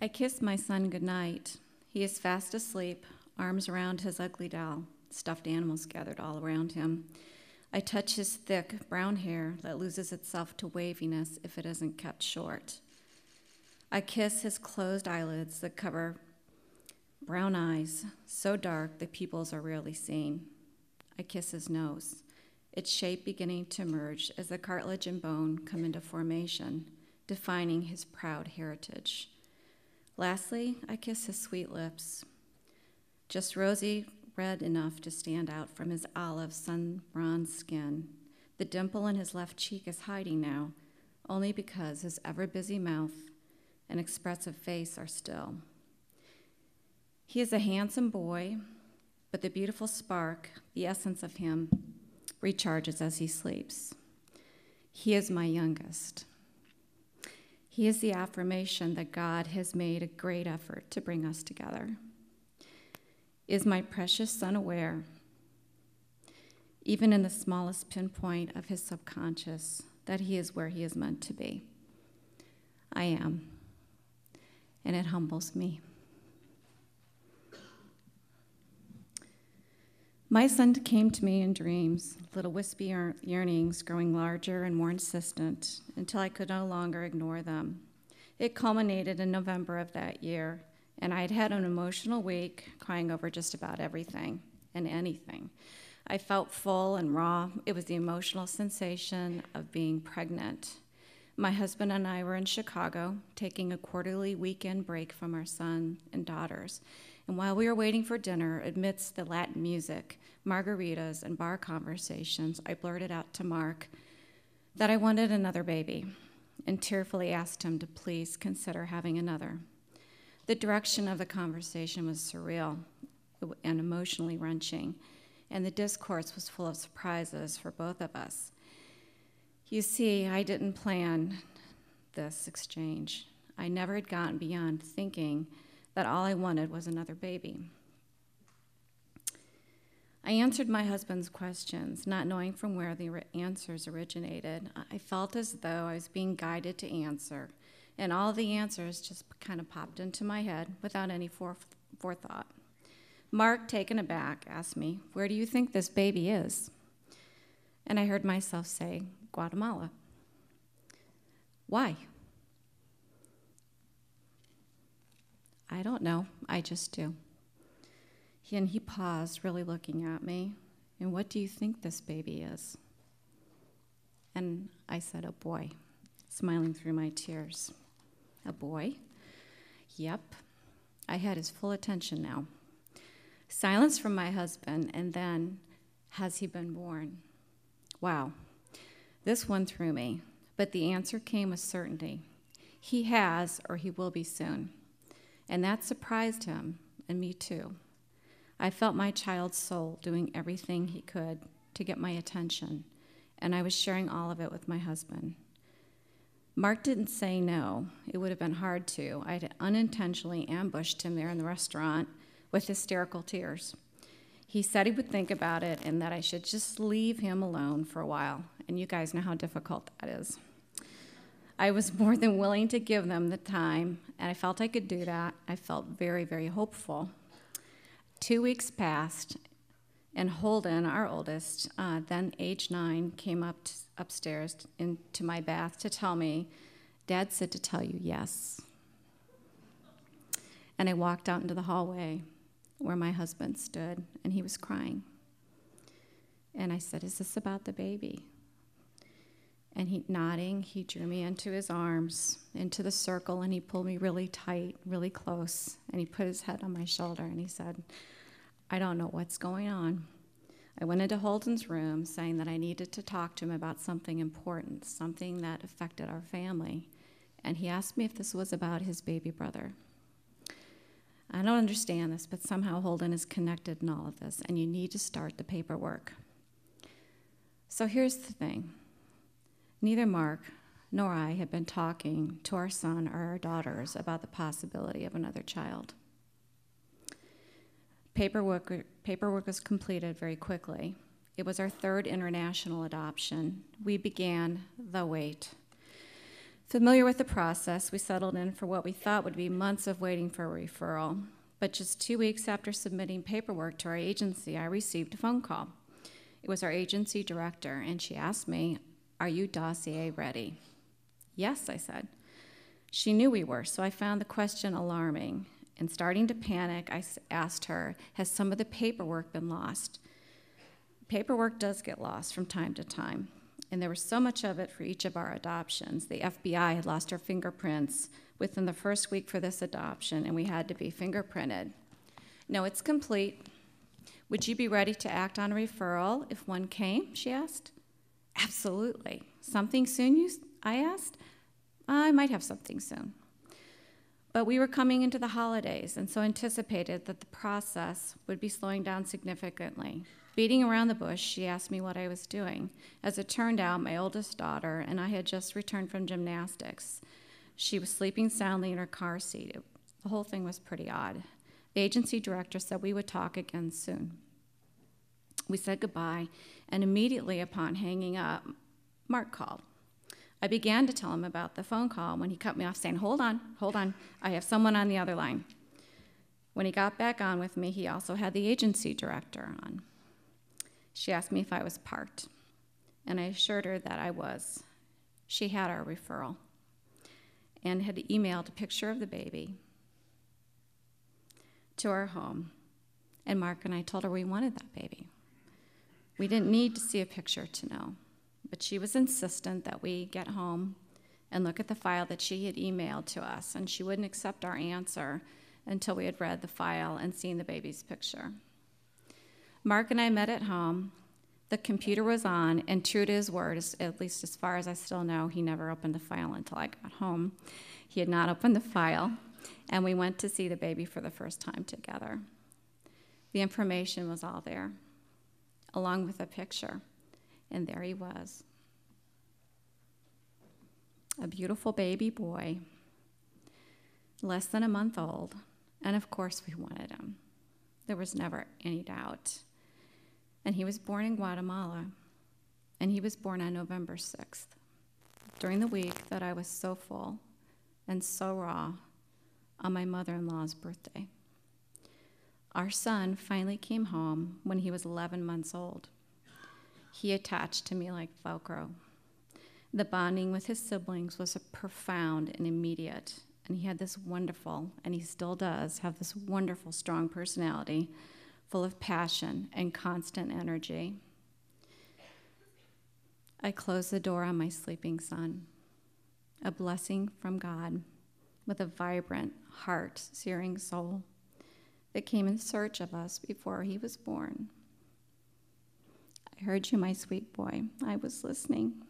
I kiss my son goodnight. He is fast asleep, arms around his ugly doll, stuffed animals gathered all around him. I touch his thick brown hair that loses itself to waviness if it isn't kept short. I kiss his closed eyelids that cover brown eyes, so dark the pupils are rarely seen. I kiss his nose, its shape beginning to emerge as the cartilage and bone come into formation, defining his proud heritage. Lastly, I kiss his sweet lips, just rosy red enough to stand out from his olive sun-bronzed skin. The dimple in his left cheek is hiding now, only because his ever-busy mouth and expressive face are still. He is a handsome boy, but the beautiful spark, the essence of him, recharges as he sleeps. He is my youngest. He is the affirmation that God has made a great effort to bring us together. Is my precious son aware, even in the smallest pinpoint of his subconscious, that he is where he is meant to be? I am, and it humbles me. My son came to me in dreams, little wispy yearnings growing larger and more insistent until I could no longer ignore them. It culminated in November of that year, and I had had an emotional week, crying over just about everything and anything. I felt full and raw. It was the emotional sensation of being pregnant. My husband and I were in Chicago, taking a quarterly weekend break from our son and daughters. And while we were waiting for dinner, amidst the Latin music, margaritas, and bar conversations, I blurted out to Mark that I wanted another baby and tearfully asked him to please consider having another. The direction of the conversation was surreal and emotionally wrenching, and the discourse was full of surprises for both of us. You see, I didn't plan this exchange. I never had gotten beyond thinking that all I wanted was another baby. I answered my husband's questions, not knowing from where the answers originated. I felt as though I was being guided to answer, and all the answers just kind of popped into my head without any forethought. Mark, taken aback, asked me, "Where do you think this baby is?" And I heard myself say, "Guatemala." Why? I don't know, I just do. And he paused, really looking at me. "And what do you think this baby is?" And I said, "A boy," smiling through my tears. "A boy?" Yep. I had his full attention now. Silence from my husband, and then, "Has he been born?" Wow. This one threw me, but the answer came with certainty. He has, or he will be soon. And that surprised him, and me too. I felt my child's soul doing everything he could to get my attention, and I was sharing all of it with my husband. Mark didn't say no. It would have been hard to. I'd unintentionally ambushed him there in the restaurant with hysterical tears. He said he would think about it and that I should just leave him alone for a while, and you guys know how difficult that is. I was more than willing to give them the time, and I felt I could do that. I felt very, very hopeful. 2 weeks passed, and Holden, our oldest, then age 9, came upstairs into my bath to tell me, "Dad said to tell you yes." And I walked out into the hallway where my husband stood, and he was crying. And I said, "Is this about the baby?" And he, nodding, he drew me into his arms, into the circle, and he pulled me really tight, really close, and he put his head on my shoulder, and he said, "I don't know what's going on." I went into Holden's room saying that I needed to talk to him about something important, something that affected our family, and he asked me if this was about his baby brother. I don't understand this, but somehow Holden is connected in all of this, and you need to start the paperwork. So here's the thing. Neither Mark nor I had been talking to our son or our daughters about the possibility of another child. Paperwork was completed very quickly. It was our third international adoption. We began the wait. Familiar with the process, we settled in for what we thought would be months of waiting for a referral. But just 2 weeks after submitting paperwork to our agency, I received a phone call. It was our agency director, and she asked me, "Are you dossier ready?" "Yes," I said. She knew we were, so I found the question alarming. And starting to panic, I asked her, "Has some of the paperwork been lost?" Paperwork does get lost from time to time, and there was so much of it for each of our adoptions. The FBI had lost our fingerprints within the first week for this adoption, and we had to be fingerprinted. "No, it's complete. Would you be ready to act on a referral if one came?" she asked. "Absolutely. Something soon, I asked. "I might have something soon." But we were coming into the holidays, and so anticipated that the process would be slowing down significantly. Beating around the bush, she asked me what I was doing. As it turned out, my oldest daughter and I had just returned from gymnastics. She was sleeping soundly in her car seat. The whole thing was pretty odd. The agency director said we would talk again soon. We said goodbye, and immediately upon hanging up, Mark called. I began to tell him about the phone call when he cut me off, saying, hold on, I have someone on the other line." When he got back on with me, he also had the agency director on. She asked me if I was parked, and I assured her that I was. She had our referral and had emailed a picture of the baby to our home, and Mark and I told her we wanted that baby. We didn't need to see a picture to know. But she was insistent that we get home and look at the file that she had emailed to us, and she wouldn't accept our answer until we had read the file and seen the baby's picture. Mark and I met at home. The computer was on, and true to his word, at least as far as I still know, he never opened the file until I got home. He had not opened the file, and we went to see the baby for the first time together. The information was all there, along with a picture. And there he was, a beautiful baby boy, less than a month old, and of course we wanted him. There was never any doubt. And he was born in Guatemala, and he was born on November 6th, during the week that I was so full and so raw on my mother-in-law's birthday. Our son finally came home when he was 11 months old. He attached to me like Velcro. The bonding with his siblings was profound and immediate, and he had this wonderful, and he still does, have this wonderful, strong personality, full of passion and constant energy. I closed the door on my sleeping son, a blessing from God, with a vibrant, heart-searing soul that came in search of us before he was born. "I heard you, my sweet boy. I was listening."